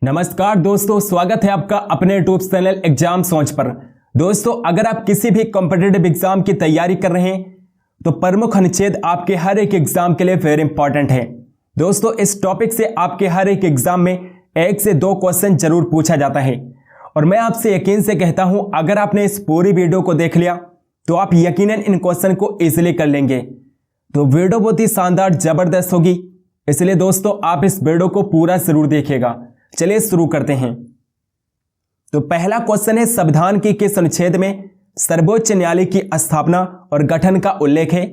नमस्कार दोस्तों, स्वागत है आपका अपने यूट्यूब चैनल एग्जाम सोच पर। दोस्तों, अगर आप किसी भी कॉम्पिटिटिव एग्जाम की तैयारी कर रहे हैं तो प्रमुख अनुच्छेद आपके हर एक एग्जाम के लिए वेरी इंपॉर्टेंट है। दोस्तों, इस टॉपिक से आपके हर एक एग्जाम में 1 से 2 क्वेश्चन जरूर पूछा जाता है और मैं आपसे यकीन से कहता हूं, अगर आपने इस पूरी वीडियो को देख लिया तो आप यकीनन इन क्वेश्चन को इजीली कर लेंगे। तो वीडियो बहुत ही शानदार जबरदस्त होगी, इसलिए दोस्तों आप इस वीडियो को पूरा जरूर देखिएगा। चलिए शुरू करते हैं। तो पहला क्वेश्चन है, संविधान के किस अनुच्छेद में सर्वोच्च न्यायालय की स्थापना और गठन का उल्लेख है?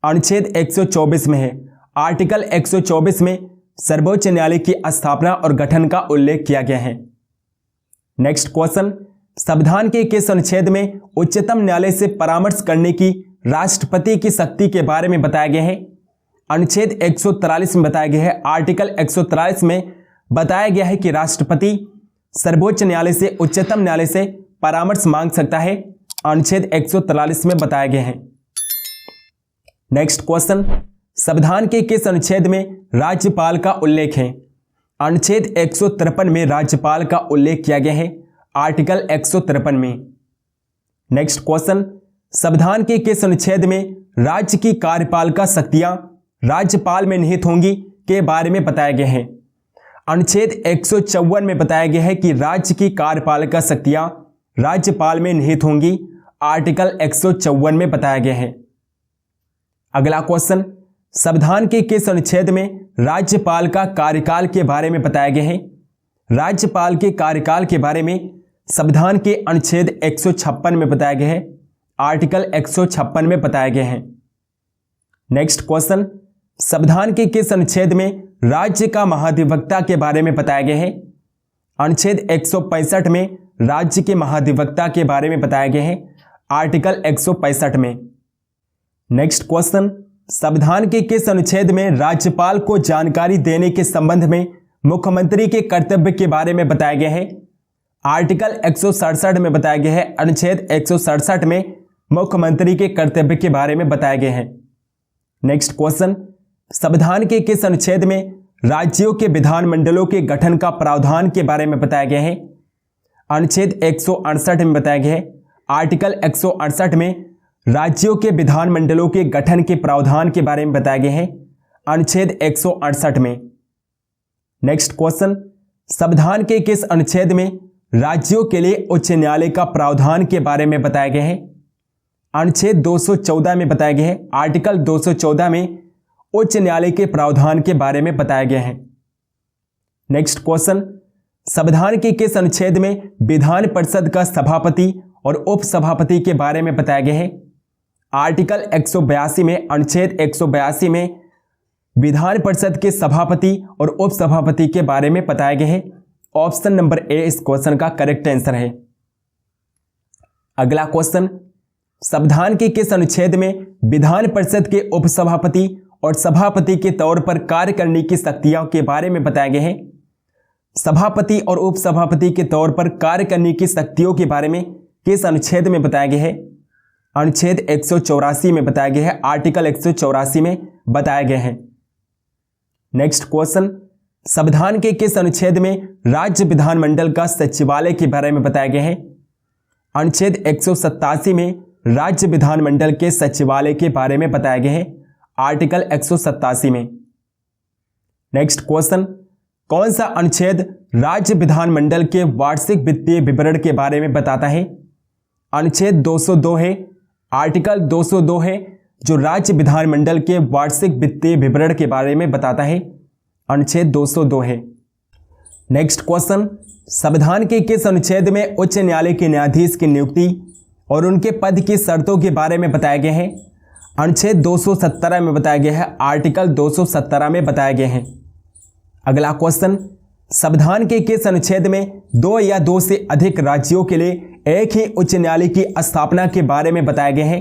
अनुच्छेद 124 में है। आर्टिकल 124 में सर्वोच्च न्यायालय की स्थापना और गठन का उल्लेख किया गया है। नेक्स्ट क्वेश्चन, संविधान के किस अनुच्छेद में उच्चतम न्यायालय से परामर्श करने की राष्ट्रपति की शक्ति के बारे में बताया गया है? अनुच्छेद 143 में बताया गया है। आर्टिकल 143 में बताया गया है कि राष्ट्रपति सर्वोच्च न्यायालय से उच्चतम न्यायालय से परामर्श मांग सकता है। अनुच्छेद 143 में बताया गया है। नेक्स्ट क्वेश्चन, संविधान के किस अनुच्छेद में राज्यपाल का उल्लेख है? अनुच्छेद 153 में राज्यपाल का उल्लेख किया गया है। आर्टिकल 153 में। नेक्स्ट क्वेश्चन, संविधान के किस अनुच्छेद में राज्य की कार्यपालिका शक्तियां राज्यपाल में निहित होंगी के बारे में बताया गया है? अनुच्छेद 154 में बताया गया है कि राज्य की कार्यपालिका शक्तियां राज्यपाल में निहित होंगी। आर्टिकल 154 में बताया गया है। अगला क्वेश्चन, संविधान के किस अनुच्छेद में राज्यपाल का कार्यकाल के बारे में बताया गया है? राज्यपाल के कार्यकाल के बारे में संविधान के अनुच्छेद 156 में बताया गया है। आर्टिकल 156 में बताया गया है। नेक्स्ट क्वेश्चन, संविधान के किस अनुच्छेद में राज्य का महाधिवक्ता के बारे में बताया गया है? अनुच्छेद 165 में राज्य के महाधिवक्ता के बारे में बताया गया है। आर्टिकल 165 में। नेक्स्ट क्वेश्चन, संविधान के किस अनुच्छेद में राज्यपाल को जानकारी देने के संबंध में मुख्यमंत्री के कर्तव्य के बारे में बताया गया है? आर्टिकल 167 में बताया गया है। अनुच्छेद 167 में मुख्यमंत्री के कर्तव्य के बारे में बताया गया है। नेक्स्ट क्वेश्चन, संविधान के किस अनुच्छेद में राज्यों के विधानमंडलों के गठन का प्रावधान के बारे में बताया गया है? अनुच्छेद 168 में बताया गया है। आर्टिकल 168 में राज्यों के विधानमंडलों के गठन के प्रावधान के बारे में बताया गया है। अनुच्छेद 168 में। नेक्स्ट क्वेश्चन, संविधान के किस अनुच्छेद में राज्यों के लिए उच्च न्यायालय का प्रावधान के बारे में बताया गया है? अनुच्छेद 214 में बताया गया है। आर्टिकल 214 में उच्च न्यायालय के प्रावधान के बारे में बताया गया है। नेक्स्ट क्वेश्चन, संविधान के किस अनुच्छेद में विधान परिषद का सभापति और उपसभापति के बारे में बताया गया है? आर्टिकल 182 में। अनुच्छेद 182 में विधान परिषद के सभापति और उपसभापति के बारे में बताया गया है। ऑप्शन नंबर ए इस क्वेश्चन का करेक्ट आंसर है। अगला क्वेश्चन, संविधान के किस अनुच्छेद में विधान परिषद के उपसभापति और सभापति के तौर पर कार्य करने की शक्तियों के बारे में बताया गया है? सभापति और उपसभापति के तौर पर कार्य करने की शक्तियों के बारे में किस अनुच्छेद में बताया गया है? अनुच्छेद 184 में बताया गया है। आर्टिकल 184 में बताया गया है। नेक्स्ट क्वेश्चन, संविधान के किस अनुच्छेद में राज्य विधानमंडल का सचिवालय के बारे में बताया गया है? अनुच्छेद 187 में राज्य विधानमंडल के सचिवालय के बारे में बताया गया है। आर्टिकल 187 में। नेक्स्ट क्वेश्चन, कौन सा अनुच्छेद राज्य विधानमंडल के वार्षिक वित्तीय विवरण के बारे में बताता है? अनुच्छेद 202 है। आर्टिकल 202 है जो राज्य विधानमंडल के वार्षिक वित्तीय विवरण के बारे में बताता है। अनुच्छेद 202 है। नेक्स्ट क्वेश्चन, संविधान के किस अनुच्छेद में उच्च न्यायालय के न्यायाधीश की नियुक्ति और उनके पद की शर्तों के बारे में बताया गया है? अनुच्छेद 217 में बताया गया है। आर्टिकल 217 में बताया गया है। अगला क्वेश्चन, संविधान के किस अनुच्छेद में 2 या 2 से अधिक राज्यों के लिए एक ही उच्च न्यायालय की स्थापना के बारे में बताया गया है?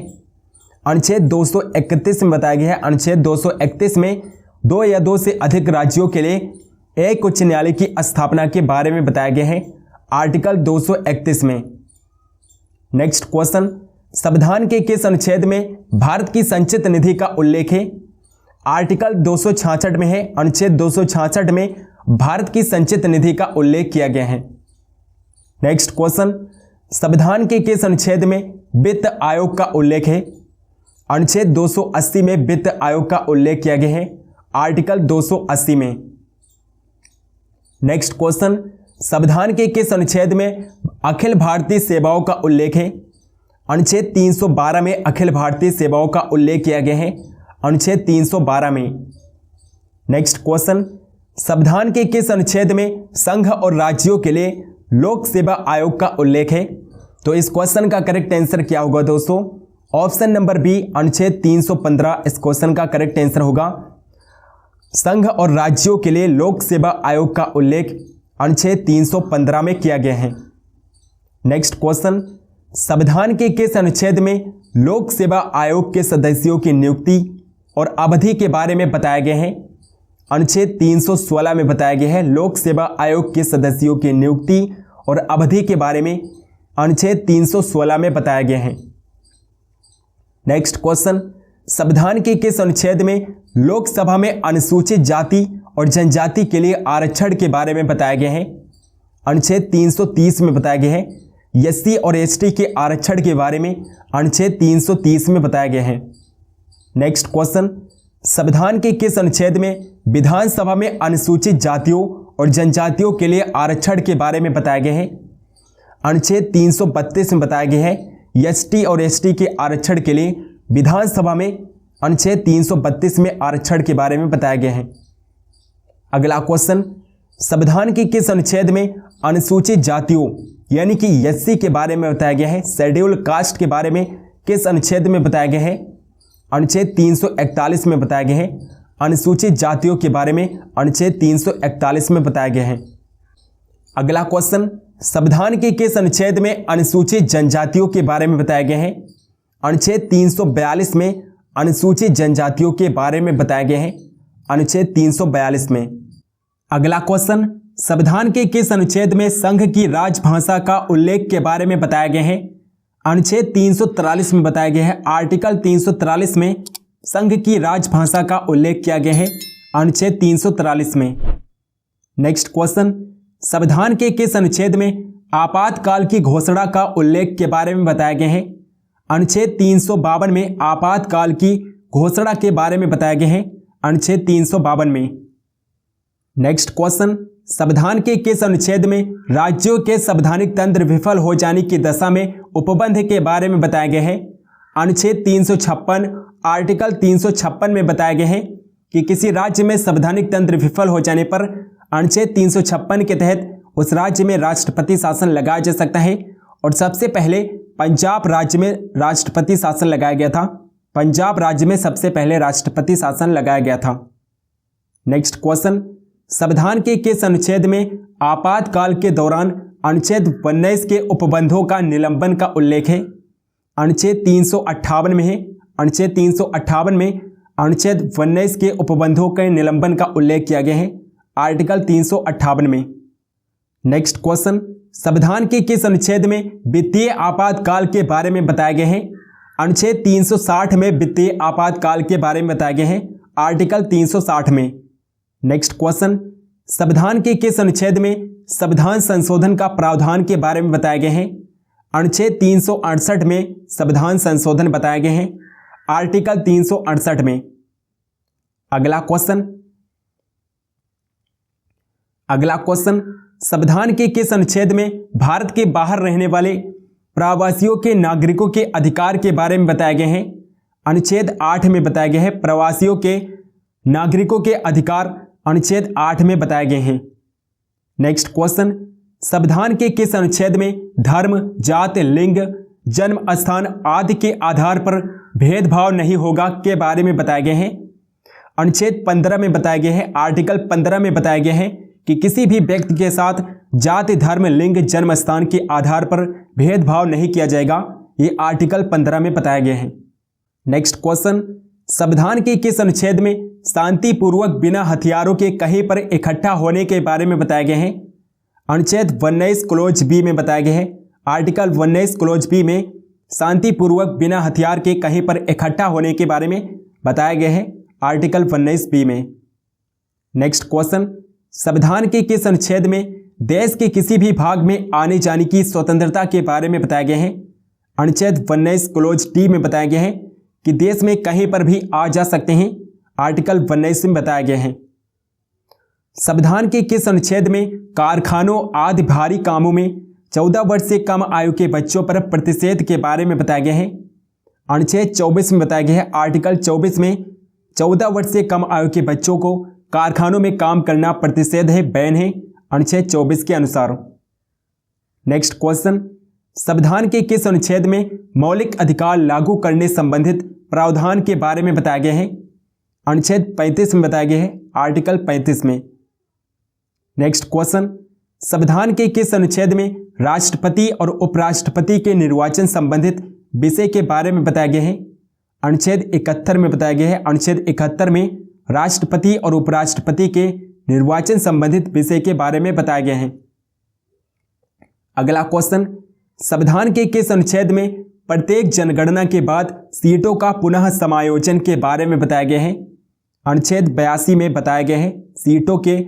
अनुच्छेद 231 में बताया गया है। अनुच्छेद 231 में 2 या 2 से अधिक राज्यों के लिए एक उच्च न्यायालय की स्थापना के बारे में बताया गया है। आर्टिकल 231 में। नेक्स्ट क्वेश्चन, संविधान के किस अनुच्छेद में भारत की संचित निधि का उल्लेख है? आर्टिकल 266 में है। अनुच्छेद 266 में भारत की संचित निधि का उल्लेख किया गया है? नेक्स्ट क्वेश्चन, संविधान के किस अनुच्छेद में वित्त आयोग का उल्लेख है? अनुच्छेद 280 में वित्त आयोग का उल्लेख किया गया है, आर्टिकल 280 में। नेक्स्ट क्वेश्चन, संविधान के किस अनुच्छेद में अखिल भारतीय सेवाओं का उल्लेख है? अनुच्छेद 312 में अखिल भारतीय सेवाओं का उल्लेख किया गया है, अनुच्छेद 312 में। नेक्स्ट क्वेश्चन, संविधान के किस अनुच्छेद में संघ और राज्यों के लिए लोक सेवा आयोग का उल्लेख है? तो इस क्वेश्चन का करेक्ट आंसर क्या होगा दोस्तों? ऑप्शन नंबर बी, अनुच्छेद 315 इस क्वेश्चन का करेक्ट आंसर होगा। संघ और राज्यों के लिए लोक सेवा आयोग का उल्लेख अनुच्छेद 315 में किया गया है। नेक्स्ट क्वेश्चन, संविधान के किस अनुच्छेद में लोक सेवा आयोग के सदस्यों की नियुक्ति और अवधि के बारे में बताया गया है? अनुच्छेद 316 में बताया गया है लोक सेवा आयोग के सदस्यों की नियुक्ति और अवधि के बारे में अनुच्छेद 316 में बताया गया है। नेक्स्ट क्वेश्चन, संविधान के किस अनुच्छेद में लोकसभा में अनुसूचित जाति और जनजाति के लिए आरक्षण के बारे में बताया गया है? अनुच्छेद 330 में बताया गया है। एससी और एसटी के आरक्षण के बारे में अनुच्छेद 330 में बताया गया है। नेक्स्ट क्वेश्चन, संविधान के किस अनुच्छेद में विधानसभा में अनुसूचित जातियों और जनजातियों के लिए आरक्षण के बारे में बताया गया है? अनुच्छेद 332 में बताया गया है एसटी और एसटी के आरक्षण के लिए विधानसभा में अनुच्छेद 332 में आरक्षण के बारे में बताया गया है। अगला क्वेश्चन, संविधान के किस अनुच्छेद में अनुसूचित जातियों यानी कि एससी के बारे में बताया गया है? शेड्यूल कास्ट के बारे में किस अनुच्छेद में बताया गया है? अनुच्छेद 341 में बताया गया है। अनुसूचित जातियों के बारे में अनुच्छेद 341 में बताया गया है। अगला क्वेश्चन, संविधान के किस अनुच्छेद में अनुसूचित जनजातियों के बारे में बताया गया है? अनुच्छेद 342 में अनुसूचित जनजातियों के बारे में बताया गया है, अनुच्छेद 342 में। अगला क्वेश्चन, संविधान के किस अनुच्छेद में संघ की राजभाषा का उल्लेख के बारे में बताया गया है? अनुच्छेद 343 में बताया गया है। आर्टिकल 343 में संघ की राजभाषा का उल्लेख किया गया है, अनुच्छेद 343 में। नेक्स्ट क्वेश्चन, संविधान के किस अनुच्छेद में आपातकाल की घोषणा का उल्लेख के बारे में बताया गया है? अनुच्छेद 352 में आपातकाल की घोषणा के बारे में बताया गया है, अनुच्छेद 352 में। नेक्स्ट क्वेश्चन, संविधान के किस अनुच्छेद में राज्यों के संवैधानिक तंत्र विफल हो जाने की दशा में उपबंध के बारे में बताया गया है? अनुच्छेद 356 आर्टिकल 356 में बताया गया है कि किसी राज्य में संवैधानिक तंत्र विफल हो जाने पर अनुच्छेद 356 के तहत उस राज्य में राष्ट्रपति शासन लगाया जा सकता है। और सबसे पहले पंजाब राज्य में राष्ट्रपति शासन लगाया गया था। पंजाब राज्य में सबसे पहले राष्ट्रपति शासन लगाया गया था। नेक्स्ट क्वेश्चन, संविधान के किस अनुच्छेद में आपातकाल के दौरान अनुच्छेद 19 के उपबंधों का निलंबन का उल्लेख है? अनुच्छेद 358 में है। अनुच्छेद 358 में अनुच्छेद 19 के उपबंधों के निलंबन का उल्लेख किया गया है, आर्टिकल 358 में। नेक्स्ट क्वेश्चन, संविधान के किस अनुच्छेद में वित्तीय आपातकाल के बारे में बताया गया है? अनुच्छेद 360 में वित्तीय आपातकाल के बारे में बताया गया है, आर्टिकल 360 में। नेक्स्ट क्वेश्चन, संविधान के किस अनुच्छेद में संविधान संशोधन का प्रावधान के बारे में बताया गया है? अनुच्छेद 368 में संविधान संशोधन बताया गया है, आर्टिकल 368 में। अगला क्वेश्चन, संविधान के किस अनुच्छेद में भारत के बाहर रहने वाले प्रवासियों के नागरिकों के अधिकार के बारे में बताया गया है? अनुच्छेद 8 में बताया गया है प्रवासियों के नागरिकों के अधिकार, अनुच्छेद 8 में बताए गए हैं। नेक्स्ट क्वेश्चन, संविधान के किस अनुच्छेद में धर्म, जाति, लिंग, जन्म स्थान आदि के आधार पर भेदभाव नहीं होगा के बारे में बताया गया है? अनुच्छेद 15 में बताया गया है, आर्टिकल 15 में बताया गया है कि किसी भी व्यक्ति के साथ जाति, धर्म, लिंग, जन्म स्थान के आधार पर भेदभाव नहीं किया जाएगा। ये आर्टिकल 15 में बताया गया है। नेक्स्ट क्वेश्चन, संविधान के किस अनुच्छेद में शांतिपूर्वक बिना हथियारों के कहीं पर इकट्ठा होने के बारे में बताया गया है? अनुच्छेद 19 क्लोज बी में बताया गया है। आर्टिकल 19 क्लोज बी में शांतिपूर्वक बिना हथियार के कहीं पर इकट्ठा होने के बारे में बताया गया है, आर्टिकल 19 बी में। नेक्स्ट क्वेश्चन, संविधान के किस अनुच्छेद में देश के किसी भी भाग में आने जाने की स्वतंत्रता के बारे में बताया गया है? अनुच्छेद 19 क्लोज डी में बताया गया है कि देश में कहीं पर भी आ जा सकते हैं। आर्टिकल 19 में बताया गया है। संविधान के किस अनुच्छेद में कारखानों आदि भारी कामों में 14 वर्ष से कम आयु के बच्चों पर प्रतिषेध के बारे में बताया गया है? अनुच्छेद 24 में बताया गया है। आर्टिकल 24 में 14 वर्ष से कम आयु के बच्चों को कारखानों में काम करना प्रतिषेध है, बैन है, अनुच्छेद 24 के अनुसार। नेक्स्ट क्वेश्चन, संविधान के किस अनुच्छेद में मौलिक अधिकार लागू करने संबंधित प्रावधान के बारे में बताया गया है? अनुच्छेद 35 में बताया गया है, आर्टिकल 35 में। नेक्स्ट क्वेश्चन, संविधान के किस अनुच्छेद में राष्ट्रपति और उपराष्ट्रपति के निर्वाचन संबंधित विषय के बारे में बताया गया है? अनुच्छेद 71 में बताया गया है। अनुच्छेद 71 में राष्ट्रपति और उपराष्ट्रपति के निर्वाचन संबंधित विषय के बारे में बताया गया है। अगला क्वेश्चन, संविधान के किस अनुच्छेद में प्रत्येक जनगणना के बाद सीटों का पुनः समायोजन के बारे में बताया गया है? अनुच्छेद 82 में बताया गया है। सीटों के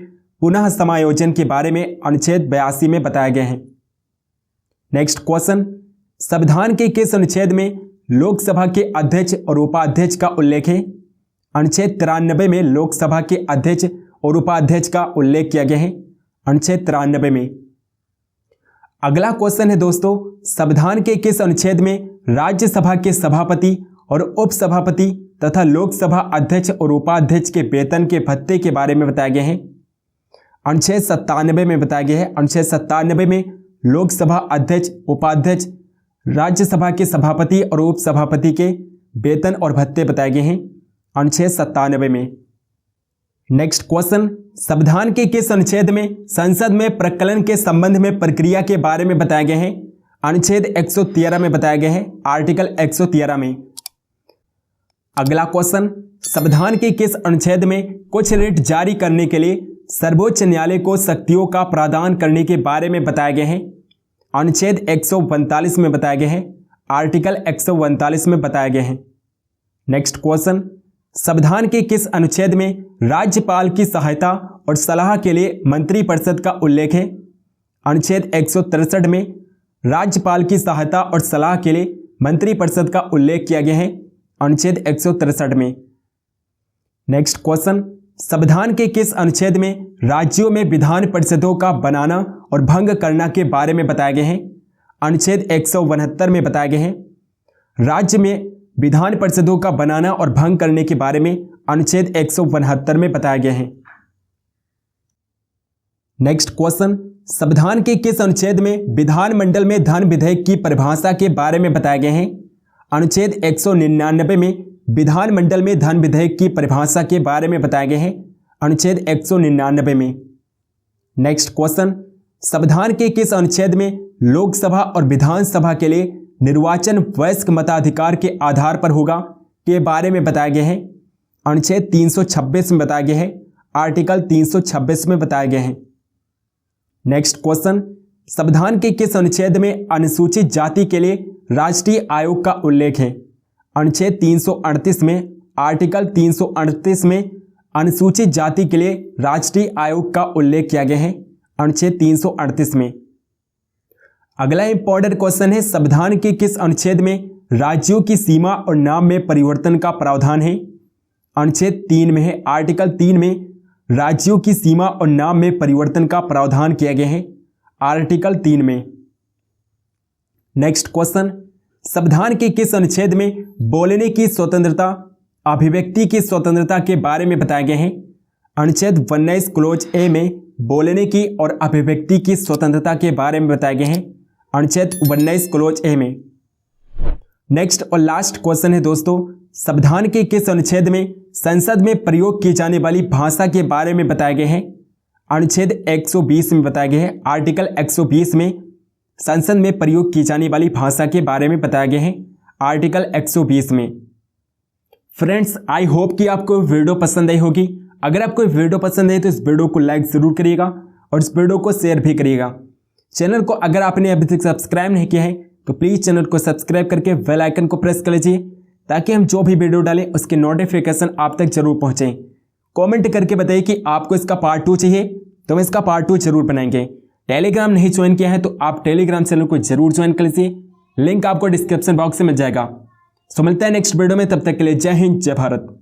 पुनः समायोजन के बारे में अनुच्छेद 82 में बताया गया है। नेक्स्ट क्वेश्चन, संविधान के किस अनुच्छेद में लोकसभा के अध्यक्ष और उपाध्यक्ष का उल्लेख है? अनुच्छेद 93 में लोकसभा के अध्यक्ष और उपाध्यक्ष का उल्लेख किया गया है, अनुच्छेद 93 में। अगला क्वेश्चन है दोस्तों, संविधान के किस अनुच्छेद में राज्यसभा के सभापति और उपसभापति तथा लोकसभा अध्यक्ष और उपाध्यक्ष के वेतन के भत्ते के बारे में बताया गया है? अनुच्छेद 97 में बताया गया है। अनुच्छेद 97 में लोकसभा अध्यक्ष, उपाध्यक्ष, राज्यसभा के सभापति और उपसभापति के वेतन और भत्ते बताए गए हैं, अनुच्छेद 97 में। नेक्स्ट क्वेश्चन, संविधान के किस अनुच्छेद में संसद में प्रकलन के संबंध में प्रक्रिया के बारे में बताया गया है? अनुच्छेद 113 में बताया गया है, आर्टिकल 113 में। अगला क्वेश्चन, संविधान के किस अनुच्छेद में कुछ रिट जारी करने के लिए सर्वोच्च न्यायालय को शक्तियों का प्रदान करने के बारे में बताया गया है? अनुच्छेद 142 में बताया गया है, आर्टिकल 142 में बताया गया है। नेक्स्ट क्वेश्चन, संविधान के किस अनुच्छेद में राज्यपाल की सहायता और सलाह के लिए मंत्रिपरिषद का उल्लेख है? अनुच्छेद 163 में राज्यपाल की सहायता और सलाह के लिए मंत्रिपरिषद का उल्लेख किया गया है, अनुच्छेद 163 में। नेक्स्ट क्वेश्चन, संविधान के किस अनुच्छेद में राज्यों में विधान परिषदों का बनाना और भंग करना के बारे में बताया गया है? अनुच्छेद 169 में बताया गया है। राज्य में विधान परिषदों का बनाना और भंग करने के बारे में अनुच्छेद 169 में बताया गया है। नेक्स्ट क्वेश्चन, संविधान के किस अनुच्छेद में विधानमंडल में धन विधेयक की परिभाषा के बारे में बताया गया है? अनुच्छेद 199 में विधानमंडल में धन विधेयक की परिभाषा के बारे में बताया गया है, अनुच्छेद 199 में। नेक्स्ट क्वेश्चन, संविधान के किस अनुच्छेद में लोकसभा और विधानसभा के लिए निर्वाचन वयस्क मताधिकार के आधार पर होगा के बारे में बताया गया है? अनुच्छेद 326 में बताया गया है, आर्टिकल 326 में बताया गया है। नेक्स्ट क्वेश्चन, संविधान के किस अनुच्छेद में अनुसूचित जाति के लिए राष्ट्रीय आयोग का उल्लेख है? अनुच्छेद 338 में, आर्टिकल 338 में अनुसूचित जाति के लिए राष्ट्रीय आयोग का उल्लेख किया गया है, अनुच्छेद 338 में। अगला इंपॉर्टेंट क्वेश्चन है, संविधान के किस अनुच्छेद में राज्यों की सीमा और नाम में परिवर्तन का प्रावधान है? अनुच्छेद 3 में है, आर्टिकल 3 में राज्यों की सीमा और नाम में परिवर्तन का प्रावधान किया गया है, आर्टिकल 3 में। नेक्स्ट क्वेश्चन, संविधान के किस अनुच्छेद में बोलने की स्वतंत्रता, अभिव्यक्ति की स्वतंत्रता के बारे में बताया गया है? अनुच्छेद 19 क्लोज ए में बोलने की और अभिव्यक्ति की स्वतंत्रता के बारे में बताया गया है, अनुच्छेद 19 क्लोज ए में। नेक्स्ट और लास्ट क्वेश्चन है दोस्तों, संविधान के किस अनुच्छेद में संसद में प्रयोग की जाने वाली भाषा के बारे में बताया गया है? अनुच्छेद 120 में बताया गया है, आर्टिकल 120 में संसद में प्रयोग की जाने वाली भाषा के बारे में बताया गया है, आर्टिकल 120 में। फ्रेंड्स, आई होप कि आपको वीडियो पसंद आई होगी। अगर आपको वीडियो पसंद है तो इस वीडियो को लाइक ज़रूर करिएगा और इस वीडियो को शेयर भी करिएगा। चैनल को अगर आपने अभी तक सब्सक्राइब नहीं किया है तो प्लीज़ चैनल को सब्सक्राइब करके बेल आइकन को प्रेस कर लीजिए ताकि हम जो भी वीडियो डालें उसके नोटिफिकेशन आप तक जरूर पहुँचें। कमेंट करके बताइए कि आपको इसका पार्ट 2 चाहिए तो हम इसका पार्ट 2 जरूर बनाएंगे। टेलीग्राम नहीं ज्वाइन किया है तो आप टेलीग्राम चैनल को जरूर ज्वाइन कर लीजिए, लिंक आपको डिस्क्रिप्शन बॉक्स में मिल जाएगा। सो मिलता है नेक्स्ट वीडियो में, तब तक के लिए जय हिंद जय भारत।